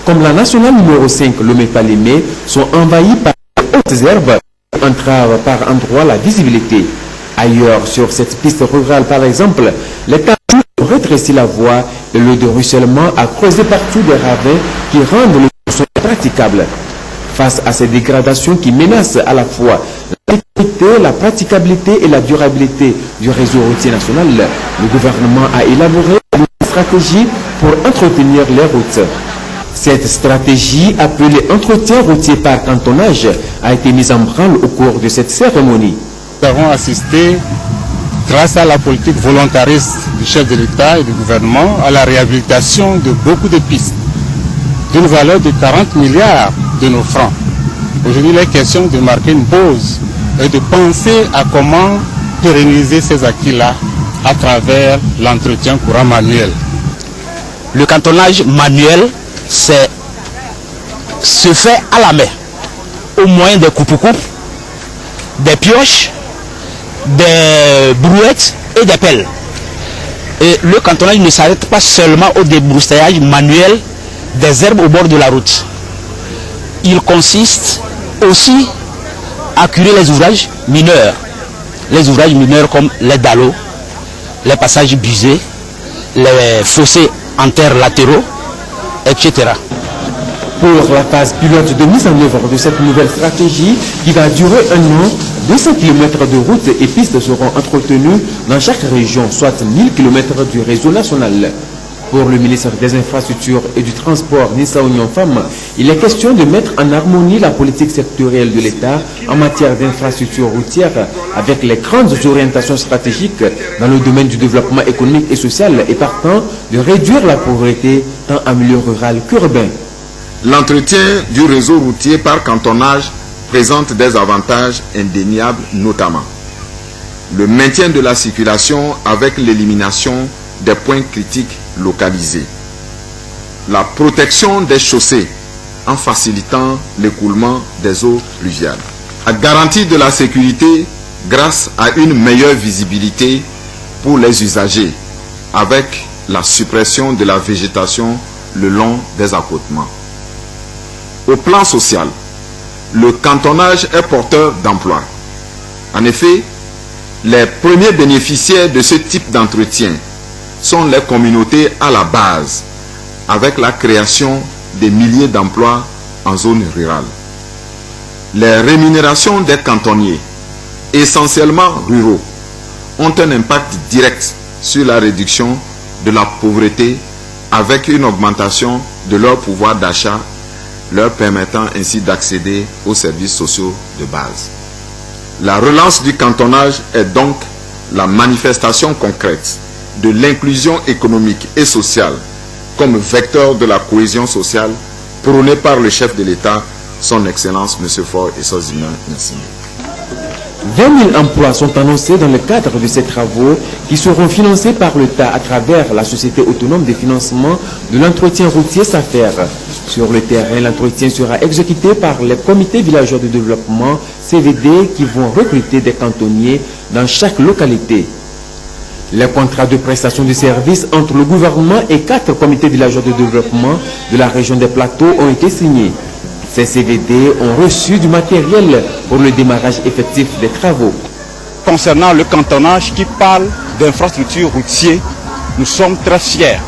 comme la nationale numéro 5, Lomé-Palémé, sont envahies par les hautes herbes qui entravent par endroits la visibilité. Ailleurs, sur cette piste rurale par exemple, les camions ont rétréci la voie et l'eau de ruissellement a creusé partout des ravins qui rendent le tronçon praticable. Face à ces dégradations qui menacent à la fois la sécurité, la praticabilité et la durabilité du réseau routier national, le gouvernement a élaboré une stratégie pour entretenir les routes. Cette stratégie, appelée entretien routier par cantonnage, a été mise en branle au cours de cette cérémonie. Nous avons assisté, grâce à la politique volontariste du chef de l'État et du gouvernement, à la réhabilitation de beaucoup de pistes, d'une valeur de 40 milliards de nos francs. Aujourd'hui, il est question de marquer une pause et de penser à comment pérenniser ces acquis-là à travers l'entretien courant manuel. Le cantonnage manuel, se fait à la main, au moyen des coupes-coupes, des pioches, des brouettes et des pelles. Et le cantonnage ne s'arrête pas seulement au débroussaillage manuel des herbes au bord de la route. Il consiste aussi à curer les ouvrages mineurs. Les ouvrages mineurs comme les dallots, les passages busés, les fossés en terre latéraux, etc. Pour la phase pilote de mise en œuvre de cette nouvelle stratégie qui va durer un an, 200 km de routes et pistes seront entretenues dans chaque région, soit 1000 km du réseau national. Pour le ministre des Infrastructures et du Transport, Nissa Oignon Femme, il est question de mettre en harmonie la politique sectorielle de l'État en matière d'infrastructures routières avec les grandes orientations stratégiques dans le domaine du développement économique et social et partant de réduire la pauvreté tant en milieu rural qu'urbain. L'entretien du réseau routier par cantonnage présente des avantages indéniables, notamment le maintien de la circulation avec l'élimination des points critiques localisés, la protection des chaussées en facilitant l'écoulement des eaux pluviales, la garantie de la sécurité grâce à une meilleure visibilité pour les usagers avec la suppression de la végétation le long des accotements. Au plan social, le cantonnage est porteur d'emploi. En effet, les premiers bénéficiaires de ce type d'entretien sont les communautés à la base, avec la création de milliers d'emplois en zone rurale. Les rémunérations des cantonniers, essentiellement ruraux, ont un impact direct sur la réduction de la pauvreté avec une augmentation de leur pouvoir d'achat, leur permettant ainsi d'accéder aux services sociaux de base. La relance du cantonnage est donc la manifestation concrète de l'inclusion économique et sociale comme vecteur de la cohésion sociale prônée par le chef de l'État, son Excellence M. Faure Essozina Gnassingbé. 20 000 emplois sont annoncés dans le cadre de ces travaux qui seront financés par l'État à travers la Société autonome de financement de l'entretien routier SAFER. Sur le terrain, l'entretien sera exécuté par les comités villageois de développement CVD qui vont recruter des cantonniers dans chaque localité. Les contrats de prestation de services entre le gouvernement et 4 comités villageois de développement de la région des Plateaux ont été signés. Ces CVD ont reçu du matériel pour le démarrage effectif des travaux. Concernant le cantonnage qui parle d'infrastructures routières, nous sommes très fiers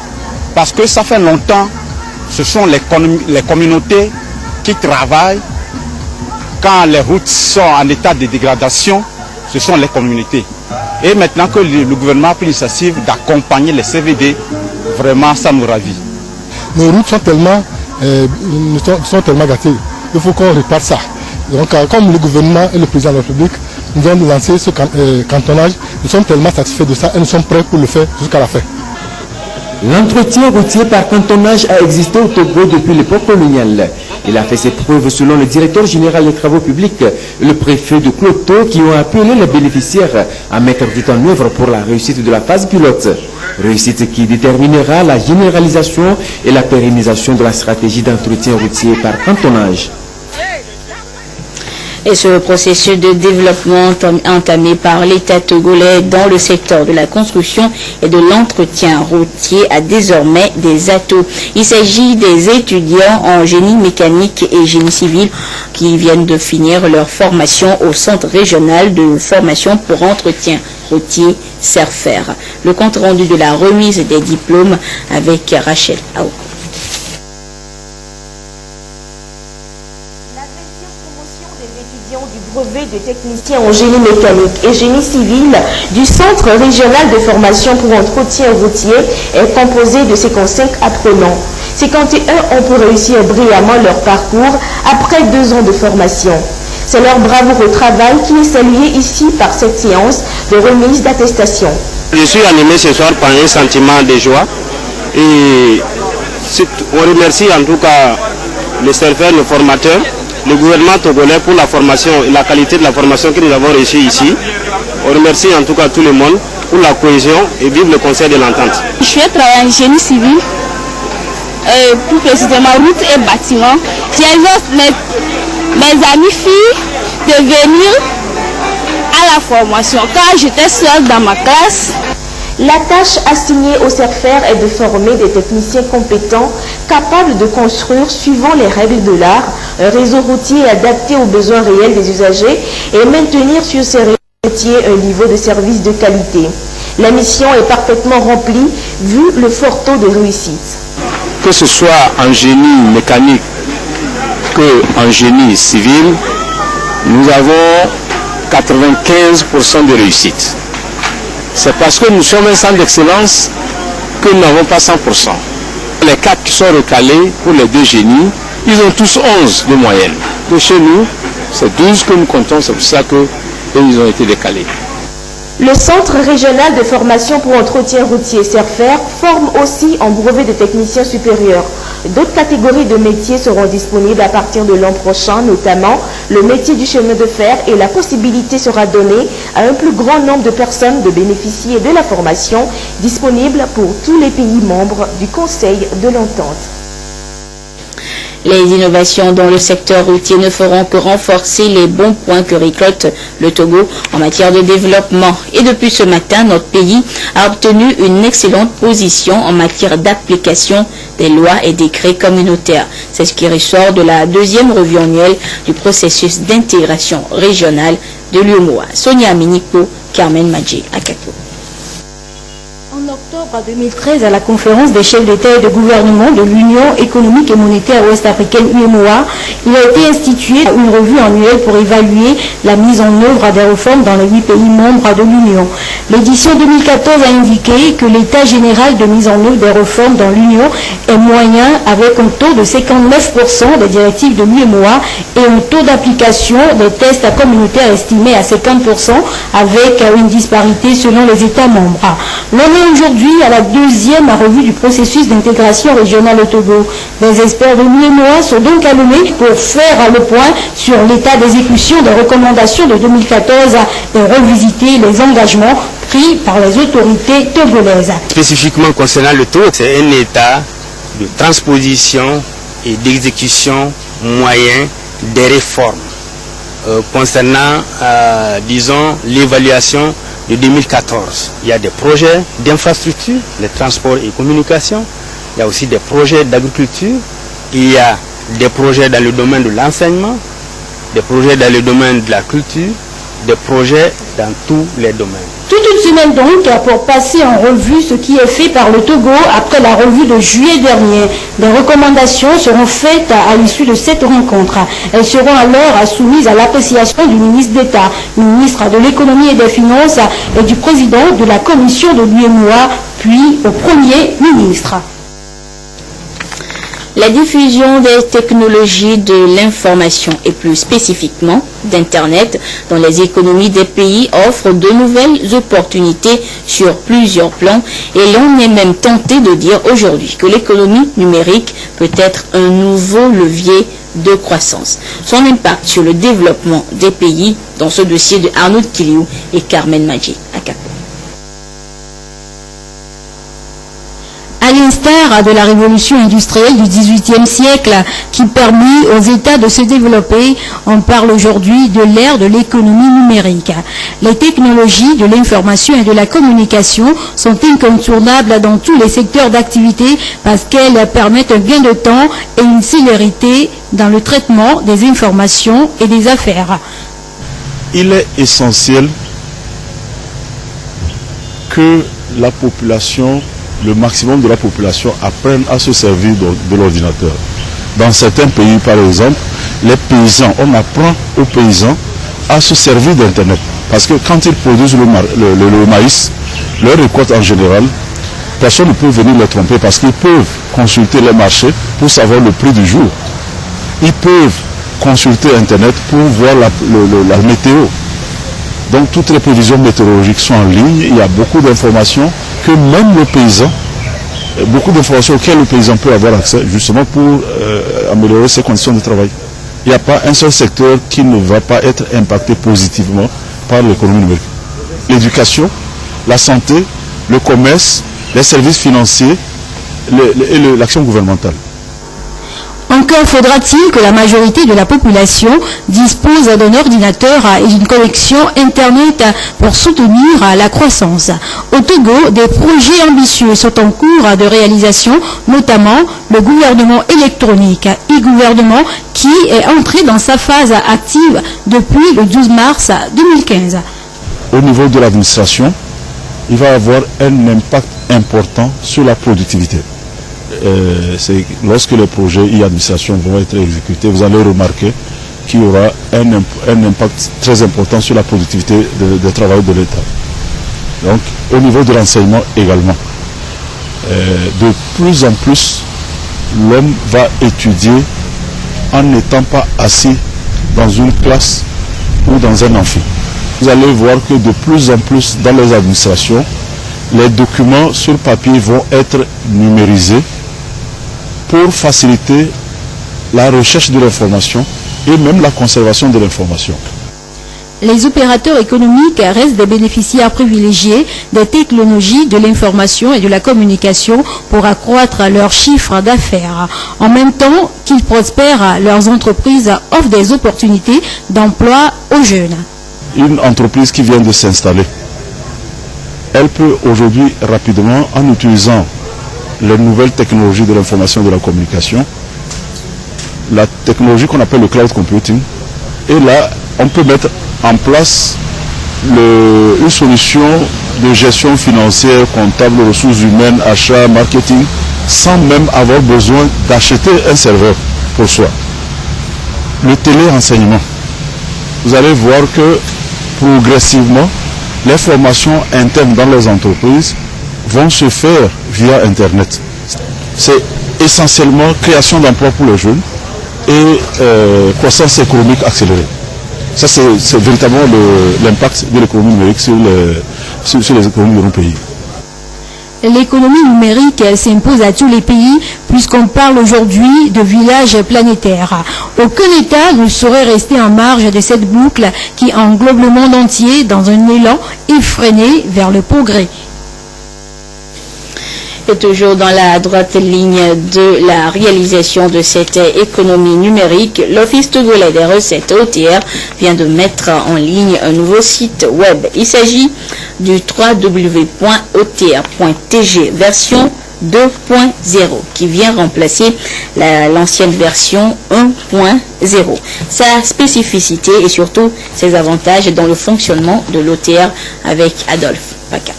parce que ça fait longtemps, ce sont les communautés qui travaillent. Quand les routes sont en état de dégradation, ce sont les communautés. Et maintenant que le gouvernement a pris l'initiative d'accompagner les CVD, vraiment ça nous ravit. Nos routes sont tellement gâtées. Il faut qu'on répare ça. Donc comme le gouvernement et le président de la République nous ont lancé ce cantonnage, nous sommes tellement satisfaits de ça et nous sommes prêts pour le faire jusqu'à la fin. L'entretien routier par cantonnage a existé au Togo depuis l'époque coloniale. Il a fait ses preuves selon le directeur général des travaux publics et le préfet de Cloto qui ont appelé les bénéficiaires à mettre tout en œuvre pour la réussite de la phase pilote. Réussite qui déterminera la généralisation et la pérennisation de la stratégie d'entretien routier par cantonnage. Et ce processus de développement entamé par l'État togolais dans le secteur de la construction et de l'entretien routier a désormais des atouts. Il s'agit des étudiants en génie mécanique et génie civil qui viennent de finir leur formation au Centre régional de formation pour entretien routier CERFER. Le compte rendu de la remise des diplômes avec Rachel Aou. Du brevet de technicien en génie mécanique et génie civil du Centre régional de formation pour entretien routier est composé de 55 apprenants. 51 ont pu réussir brillamment leur parcours après 2 ans de formation. C'est leur bravoure au travail qui est salué ici par cette séance de remise d'attestation. Je suis animé ce soir par un sentiment de joie et on remercie en tout cas les serveurs, les formateurs, le gouvernement togolais pour la formation et la qualité de la formation que nous avons reçue ici. On remercie en tout cas tout le monde pour la cohésion et vive le conseil de l'entente. Je vais travailler en génie civil, plus précisément route et bâtiment. J'invite mes amies filles de venir à la formation car j'étais seule dans ma classe. La tâche assignée au CERFER est de former des techniciens compétents, capables de construire, suivant les règles de l'art, un réseau routier adapté aux besoins réels des usagers et maintenir sur ces réseaux routiers un niveau de service de qualité. La mission est parfaitement remplie, vu le fort taux de réussite. Que ce soit en génie mécanique qu'en génie civil, nous avons 95% de réussite. C'est parce que nous sommes un centre d'excellence que nous n'avons pas 100%. Les 4 qui sont recalés pour les 2 génies, ils ont tous 11 de moyenne. De chez nous, c'est 12 que nous comptons, c'est pour ça qu'ils ont été décalés. Le Centre régional de formation pour entretien routier CERFER forme aussi en brevet de technicien supérieur. D'autres catégories de métiers seront disponibles à partir de l'an prochain, notamment le métier du chemin de fer, et la possibilité sera donnée à un plus grand nombre de personnes de bénéficier de la formation disponible pour tous les pays membres du Conseil de l'Entente. Les innovations dans le secteur routier ne feront que renforcer les bons points que récolte le Togo en matière de développement. Et depuis ce matin, notre pays a obtenu une excellente position en matière d'application des lois et décrets communautaires. C'est ce qui ressort de la 2e revue annuelle du processus d'intégration régionale de l'UEMOA. Sonia Miniko, Carmen Madji, Akato. En octobre 2013, à la conférence des chefs d'État et de gouvernement de l'Union économique et monétaire ouest-africaine UEMOA, il a été institué une revue annuelle pour évaluer la mise en œuvre des réformes dans les 8 pays membres de l'Union. L'édition 2014 a indiqué que l'état général de mise en œuvre des réformes dans l'Union est moyen, avec un taux de 59% des directives de l'UEMOA et un taux d'application des tests communautaires estimé à 50%, avec une disparité selon les États membres. L'on est aujourd'hui à la 2e revue du processus d'intégration régionale au Togo. Des experts de l'UEMOA sont donc allumés pour faire le point sur l'état d'exécution des recommandations de 2014 et revisiter les engagements pris par les autorités togolaises. Spécifiquement concernant le Togo, c'est un état de transposition et d'exécution moyen des réformes concernant, disons, l'évaluation de 2014. Il y a des projets d'infrastructure, les transports et communications, il y a aussi des projets d'agriculture, il y a des projets dans le domaine de l'enseignement, des projets dans le domaine de la culture, des projets dans tous les domaines. Toute une semaine donc pour passer en revue ce qui est fait par le Togo après la revue de juillet dernier. Des recommandations seront faites à l'issue de cette rencontre. Elles seront alors soumises à l'appréciation du ministre d'État, ministre de l'économie et des finances et du président de la commission de l'UEMOA, puis au Premier ministre. La diffusion des technologies de l'information et plus spécifiquement d'Internet dans les économies des pays offre de nouvelles opportunités sur plusieurs plans et l'on est même tenté de dire aujourd'hui que l'économie numérique peut être un nouveau levier de croissance. Son impact sur le développement des pays dans ce dossier de Arnaud Kiliou et Carmen Madji. À l'instant l'instar de la révolution industrielle du XVIIIe siècle qui permit aux États de se développer, on parle aujourd'hui de l'ère de l'économie numérique. Les technologies de l'information et de la communication sont incontournables dans tous les secteurs d'activité parce qu'elles permettent un gain de temps et une célérité dans le traitement des informations et des affaires. Il est essentiel que la population, le maximum de la population apprenne à se servir de l'ordinateur. Dans certains pays, par exemple, les paysans, on apprend aux paysans à se servir d'Internet. Parce que quand ils produisent le maïs, leur récolte en général, personne ne peut venir les tromper parce qu'ils peuvent consulter les marchés pour savoir le prix du jour. Ils peuvent consulter Internet pour voir la météo. Donc toutes les prévisions météorologiques sont en ligne. Il y a beaucoup d'informations que même le paysan, beaucoup d'informations auxquelles le paysan peut avoir accès justement pour améliorer ses conditions de travail. Il n'y a pas un seul secteur qui ne va pas être impacté positivement par l'économie numérique. L'éducation, la santé, le commerce, les services financiers et l'action gouvernementale. Encore faudra-t-il que la majorité de la population dispose d'un ordinateur et d'une connexion Internet pour soutenir la croissance. Au Togo, des projets ambitieux sont en cours de réalisation, notamment le gouvernement électronique, e-gouvernement, qui est entré dans sa phase active depuis le 12 mars 2015. Au niveau de l'administration, il va avoir un impact important sur la productivité. Lorsque les projets e-administration vont être exécutés, vous allez remarquer qu'il y aura un impact très important sur la productivité des travailleurs de l'État. Donc, au niveau de l'enseignement également, de plus en plus, l'homme va étudier en n'étant pas assis dans une classe ou dans un amphi. Vous allez voir que de plus en plus dans les administrations, les documents sur papier vont être numérisés pour faciliter la recherche de l'information et même la conservation de l'information. Les opérateurs économiques restent des bénéficiaires privilégiés des technologies de l'information et de la communication pour accroître leur chiffre d'affaires. En même temps qu'ils prospèrent, leurs entreprises offrent des opportunités d'emploi aux jeunes. Une entreprise qui vient de s'installer, elle peut aujourd'hui rapidement, en utilisant les nouvelles technologies de l'information et de la communication, la technologie qu'on appelle le cloud computing, et là, on peut mettre en place une solution de gestion financière, comptable, ressources humaines, achat, marketing, sans même avoir besoin d'acheter un serveur pour soi. Le télérenseignement, vous allez voir que progressivement, les formations internes dans les entreprises vont se faire via Internet. C'est essentiellement création d'emplois pour les jeunes et croissance économique accélérée. Ça, c'est véritablement l'impact de l'économie numérique sur les économies de nos pays. L'économie numérique s'impose à tous les pays puisqu'on parle aujourd'hui de village planétaire. Aucun État ne saurait rester en marge de cette boucle qui englobe le monde entier dans un élan effréné vers le progrès. Et toujours dans la droite ligne de la réalisation de cette économie numérique, l'Office togolais des recettes OTR vient de mettre en ligne un nouveau site web. Il s'agit du www.otr.tg version 2.0 qui vient remplacer l'ancienne version 1.0. Sa spécificité et surtout ses avantages dans le fonctionnement de l'OTR avec Adolphe Paca.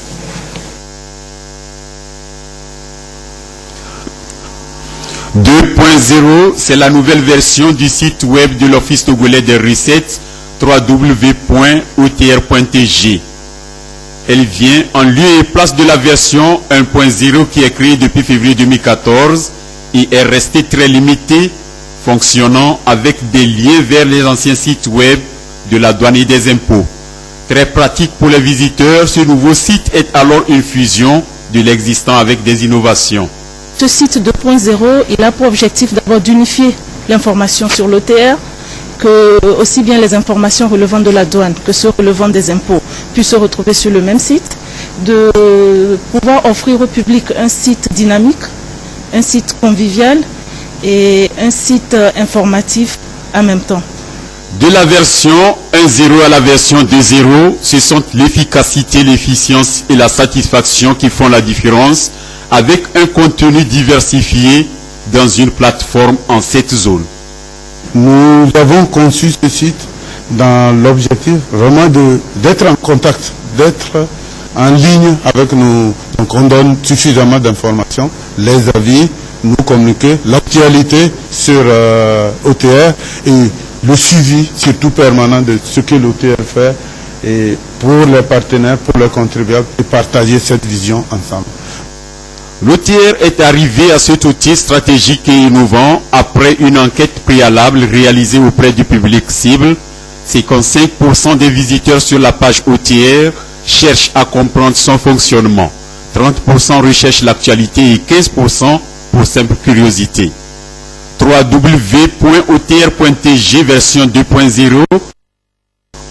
2.0, c'est la nouvelle version du site web de l'Office togolais des recettes, www.otr.tg. Elle vient en lieu et place de la version 1.0 qui est créée depuis février 2014 et est restée très limitée, fonctionnant avec des liens vers les anciens sites web de la douane et des impôts. Très pratique pour les visiteurs, ce nouveau site est alors une fusion de l'existant avec des innovations. Ce site 2.0, il a pour objectif d'abord d'unifier l'information sur l'OTR, que aussi bien les informations relevant de la douane que ceux relevant des impôts puissent se retrouver sur le même site, de pouvoir offrir au public un site dynamique un site convivial et un site informatif en même temps. De la version 1.0 à la version 2.0, ce sont l'efficacité, l'efficience et la satisfaction qui font la différence avec un contenu diversifié dans une plateforme en 7 zones. Nous avons conçu ce site dans l'objectif vraiment d'être en contact, d'être en ligne avec nous. Donc on donne suffisamment d'informations, les avis, nous communiquer, l'actualité sur OTR et le suivi surtout permanent de ce que l'OTR fait et pour les partenaires, pour les contribuables et partager cette vision ensemble. L'OTR est arrivé à cet outil stratégique et innovant après une enquête préalable réalisée auprès du public cible. 55% des visiteurs sur la page OTR cherchent à comprendre son fonctionnement. 30% recherchent l'actualité et 15% pour simple curiosité. www.otr.tg version 2.0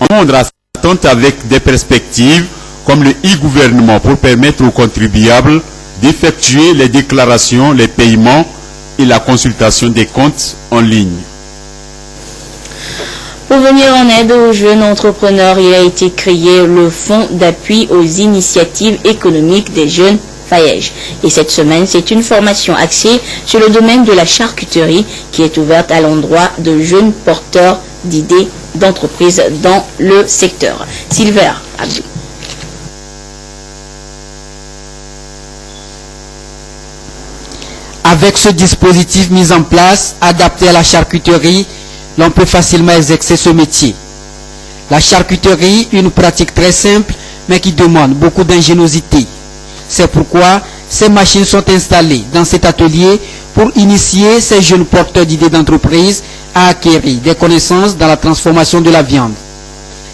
on montre attente avec des perspectives comme le e-gouvernement pour permettre aux contribuables d'effectuer les déclarations, les paiements et la consultation des comptes en ligne. Pour venir en aide aux jeunes entrepreneurs, il a été créé le Fonds d'appui aux initiatives économiques des jeunes FAEJ. Et cette semaine, c'est une formation axée sur le domaine de la charcuterie qui est ouverte à l'endroit de jeunes porteurs d'idées d'entreprise dans le secteur. Silver Abdou. Avec ce dispositif mis en place, adapté à la charcuterie, l'on peut facilement exercer ce métier. La charcuterie, une pratique très simple, mais qui demande beaucoup d'ingéniosité. C'est pourquoi ces machines sont installées dans cet atelier pour initier ces jeunes porteurs d'idées d'entreprise à acquérir des connaissances dans la transformation de la viande.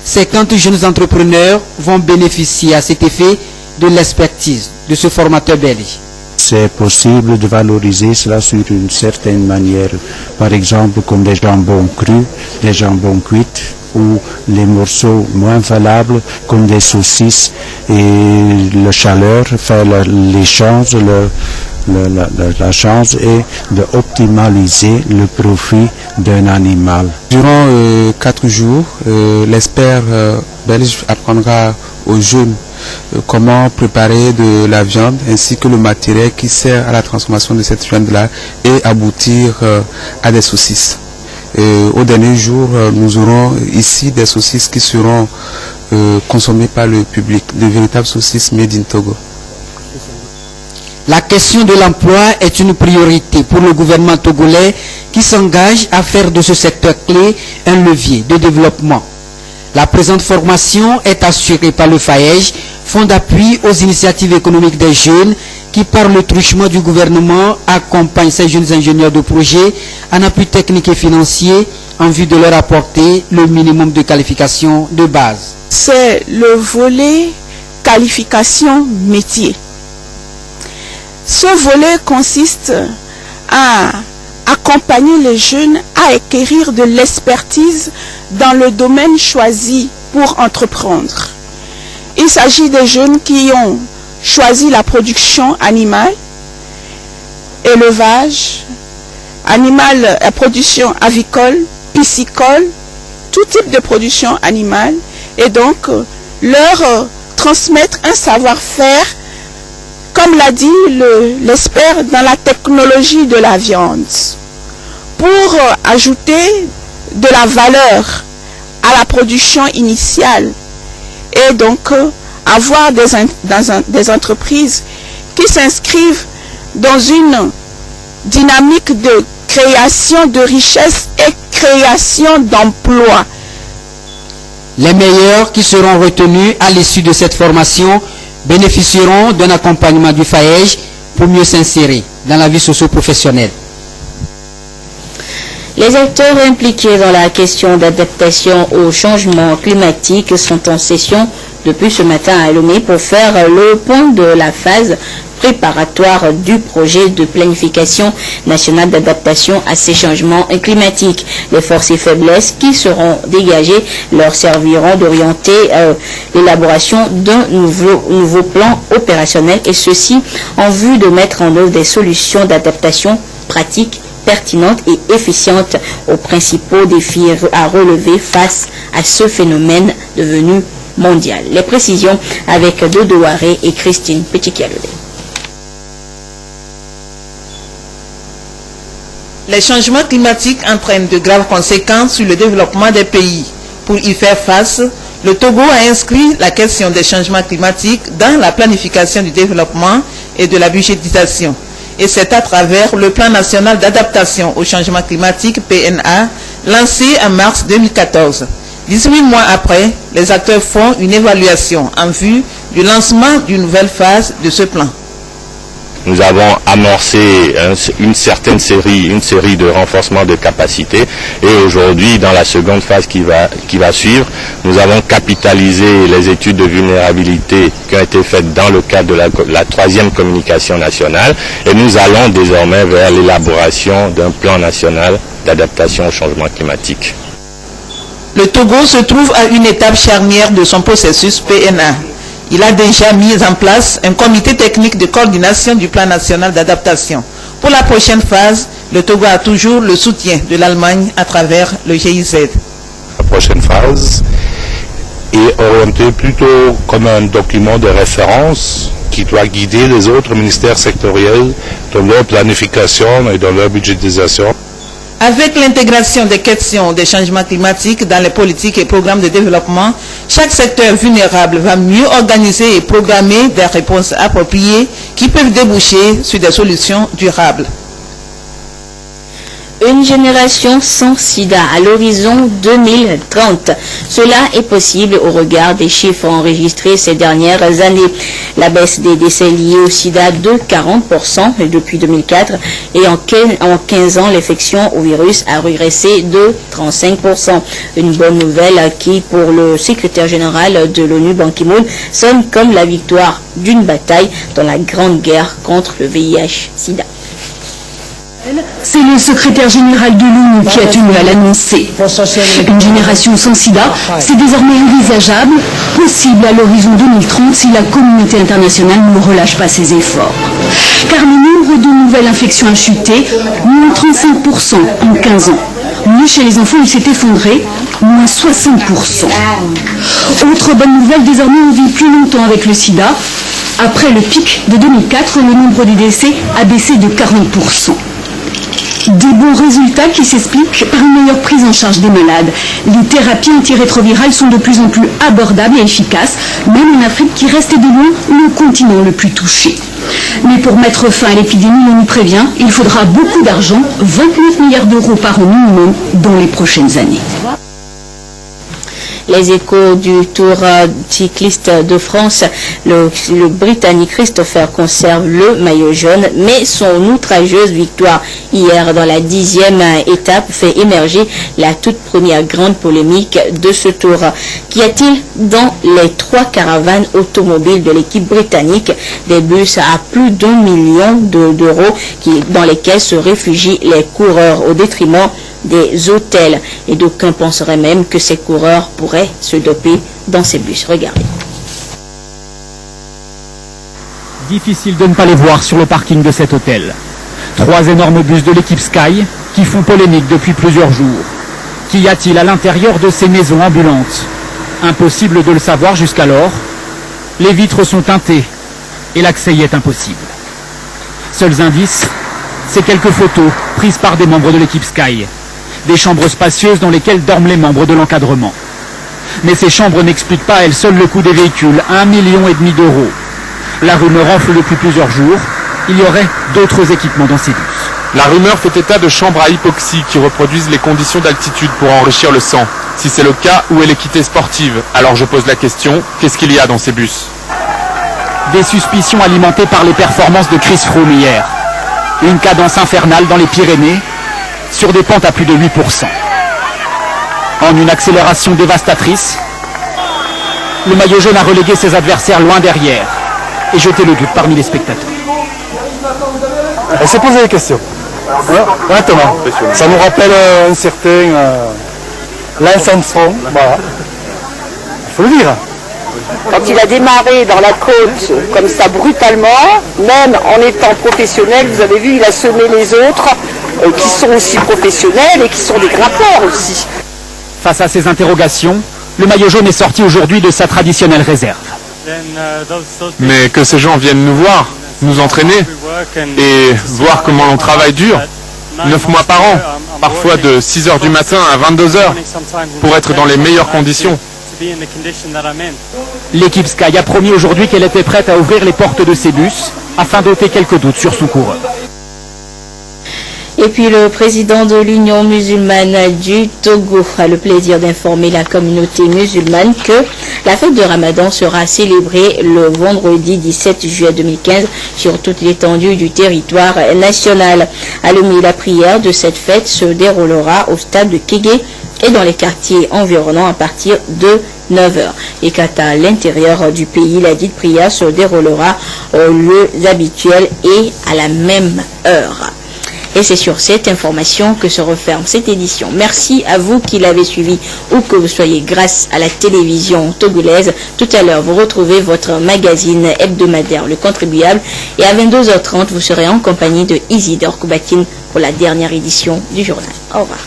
50 jeunes entrepreneurs vont bénéficier à cet effet de l'expertise de ce formateur belge. C'est possible de valoriser cela sur une certaine manière, par exemple comme des jambons crus, des jambons cuits ou les morceaux moins valables comme des saucisses et la chaleur fait l'échange, la chance est d'optimaliser le profit d'un animal. Durant 4 jours, l'expert belge apprendra aux jeunes comment préparer de la viande ainsi que le matériel qui sert à la transformation de cette viande-là et aboutir à des saucisses. Au dernier jour, nous aurons ici des saucisses qui seront consommées par le public, de véritables saucisses made in Togo. La question de l'emploi est une priorité pour le gouvernement togolais qui s'engage à faire de ce secteur clé un levier de développement. La présente formation est assurée par le FAEJ, Fonds d'appui aux initiatives économiques des jeunes, qui par le truchement du gouvernement accompagne ces jeunes ingénieurs de projet en appui technique et financier en vue de leur apporter le minimum de qualification de base. C'est le volet qualification métier. Ce volet consiste à accompagner les jeunes à acquérir de l'expertise dans le domaine choisi pour entreprendre. Il s'agit des jeunes qui ont choisi la production animale, élevage, production avicole, piscicole, tout type de production animale, et donc leur transmettre un savoir-faire, comme l'a dit l'expert, dans la technologie de la viande, pour ajouter de la valeur à la production initiale et donc avoir des entreprises qui s'inscrivent dans une dynamique de création de richesse et création d'emplois. Les meilleurs qui seront retenus à l'issue de cette formation bénéficieront d'un accompagnement du FAEJ pour mieux s'insérer dans la vie socio-professionnelle. Les acteurs impliqués dans la question d'adaptation au changement climatique sont en session depuis ce matin à Lomé pour faire le point de la phase préparatoire du projet de planification nationale d'adaptation à ces changements climatiques. Les forces et faiblesses qui seront dégagées leur serviront d'orienter l'élaboration d'un nouveau plan opérationnel, et ceci en vue de mettre en œuvre des solutions d'adaptation pratiques, pertinentes et efficientes aux principaux défis à relever face à ce phénomène devenu mondial. Les précisions avec Dodo Waré et Christine Petit-Kialodé. Les changements climatiques entraînent de graves conséquences sur le développement des pays. Pour y faire face, le Togo a inscrit la question des changements climatiques dans la planification du développement et de la budgétisation. Et c'est à travers le Plan national d'adaptation au changement climatique, PNA, lancé en mars 2014. 18 mois après, les acteurs font une évaluation en vue du lancement d'une nouvelle phase de ce plan. Nous avons amorcé une série de renforcement de capacités, et aujourd'hui, dans la seconde phase qui va suivre, nous avons capitalisé les études de vulnérabilité qui ont été faites dans le cadre de la troisième communication nationale, et nous allons désormais vers l'élaboration d'un plan national d'adaptation au changement climatique. Le Togo se trouve à une étape charnière de son processus PNA. Il a déjà mis en place un comité technique de coordination du plan national d'adaptation. Pour la prochaine phase, le Togo a toujours le soutien de l'Allemagne à travers le GIZ. La prochaine phase est orientée plutôt comme un document de référence qui doit guider les autres ministères sectoriels dans leur planification et dans leur budgétisation. Avec l'intégration des questions des changements climatiques dans les politiques et programmes de développement, chaque secteur vulnérable va mieux organiser et programmer des réponses appropriées qui peuvent déboucher sur des solutions durables. Une génération sans sida à l'horizon 2030. Cela est possible au regard des chiffres enregistrés ces dernières années. La baisse des décès liés au sida de 40% depuis 2004, et en 15 ans, l'infection au virus a régressé de 35%. Une bonne nouvelle qui, pour le secrétaire général de l'ONU, Ban Ki-moon, sonne comme la victoire d'une bataille dans la grande guerre contre le VIH-Sida. C'est le secrétaire général de l'ONU qui a tenu à l'annoncer. Une génération sans sida, c'est désormais envisageable, possible à l'horizon 2030 si la communauté internationale ne relâche pas ses efforts. Car le nombre de nouvelles infections a chuté, moins 35% en 15 ans. Lui, chez les enfants, il s'est effondré, moins 60%. Autre bonne nouvelle, désormais on vit plus longtemps avec le sida. Après le pic de 2004, le nombre des décès a baissé de 40%. Des bons résultats qui s'expliquent par une meilleure prise en charge des malades. Les thérapies antirétrovirales sont de plus en plus abordables et efficaces, même en Afrique qui reste de loin le continent le plus touché. Mais pour mettre fin à l'épidémie, on nous prévient, il faudra beaucoup d'argent, 29 milliards d'euros par an minimum dans les prochaines années. Les échos du Tour cycliste de France, le Britannique Christopher conserve le maillot jaune, mais son outrageuse victoire hier dans la 10e étape fait émerger la toute première grande polémique de ce Tour. Qu'y a-t-il dans les 3 caravanes automobiles de l'équipe britannique, des bus à plus d'1 million d'euros dans lesquels se réfugient les coureurs au détriment des hôtels, et d'aucuns penseraient même que ces coureurs pourraient se doper dans ces bus. Regardez. Difficile de ne pas les voir sur le parking de cet hôtel. 3 énormes bus de l'équipe Sky qui font polémique depuis plusieurs jours. Qu'y a-t-il à l'intérieur de ces maisons ambulantes? Impossible de le savoir jusqu'alors. Les vitres sont teintées et l'accès y est impossible. Seuls indices, c'est quelques photos prises par des membres de l'équipe Sky. Des chambres spacieuses dans lesquelles dorment les membres de l'encadrement. Mais ces chambres n'expliquent pas à elles seules le coût des véhicules, 1,5 million d'euros. La rumeur enfle depuis plusieurs jours, il y aurait d'autres équipements dans ces bus. La rumeur fait état de chambres à hypoxie qui reproduisent les conditions d'altitude pour enrichir le sang. Si c'est le cas, où est l'équité sportive? Alors je pose la question, qu'est-ce qu'il y a dans ces bus? Des suspicions alimentées par les performances de Chris Froome hier. Une cadence infernale dans les Pyrénées, sur des pentes à plus de 8%. En une accélération dévastatrice, le maillot jaune a relégué ses adversaires loin derrière et jeté le doute parmi les spectateurs. Elle s'est posé des questions. Honnêtement. Ça nous rappelle un certain Lance Armstrong. Voilà. Il faut le dire. Quand il a démarré dans la côte comme ça brutalement, même en étant professionnel, vous avez vu, il a semé les autres qui sont aussi professionnels et qui sont des grimpeurs aussi. Face à ces interrogations, le maillot jaune est sorti aujourd'hui de sa traditionnelle réserve. Mais que ces gens viennent nous voir, nous entraîner et voir comment on travaille dur, 9 mois par an, parfois de 6 h du matin à 22 h, pour être dans les meilleures conditions. L'équipe Sky a promis aujourd'hui qu'elle était prête à ouvrir les portes de ses bus afin d'ôter quelques doutes sur son coureur. Et puis le président de l'Union musulmane du Togo a le plaisir d'informer la communauté musulmane que la fête de Ramadan sera célébrée le vendredi 17 juillet 2015 sur toute l'étendue du territoire national. À l'ONU, la prière de cette fête se déroulera au stade de Kégué et dans les quartiers environnants à partir de 9 h. Et quant à l'intérieur du pays, la dite prière se déroulera aux lieux habituels et à la même heure. Et c'est sur cette information que se referme cette édition. Merci à vous qui l'avez suivi ou que vous soyez grâce à la télévision togolaise. Tout à l'heure, vous retrouvez votre magazine hebdomadaire, Le Contribuable. Et à 22 h 30, vous serez en compagnie de Isidore Koubatine pour la dernière édition du journal. Au revoir.